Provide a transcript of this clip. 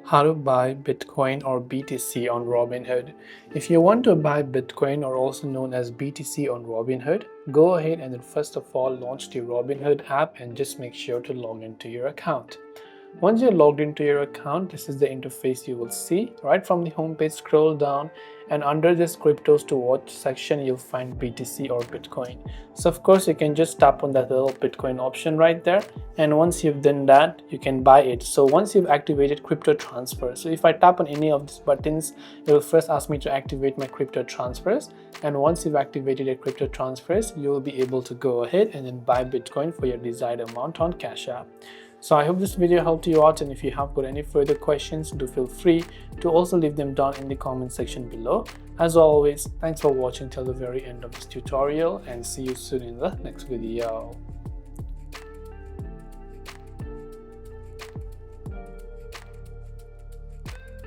How to buy Bitcoin or BTC on Robinhood. If you want to buy Bitcoin or also known as BTC on Robinhood, go ahead and then first of all launch the Robinhood app and just make sure to log into your account. Once you're logged into your account, this is the interface you will see. Right from the home page, scroll down and under this cryptos to watch section, you'll find BTC or Bitcoin. So of course, you can just tap on that little Bitcoin option right there. And once you've done that, you can buy it. So once you've activated crypto transfer, so if I tap on any of these buttons, it will first ask me to activate my crypto transfers. And once you've activated your crypto transfers, you will be able to go ahead and then buy Bitcoin for your desired amount on Cash App. So I hope this video helped you out, and if you have got any further questions, do feel free to also leave them down in the comment section below. As always, thanks for watching till the very end of this tutorial and see you soon in the next video.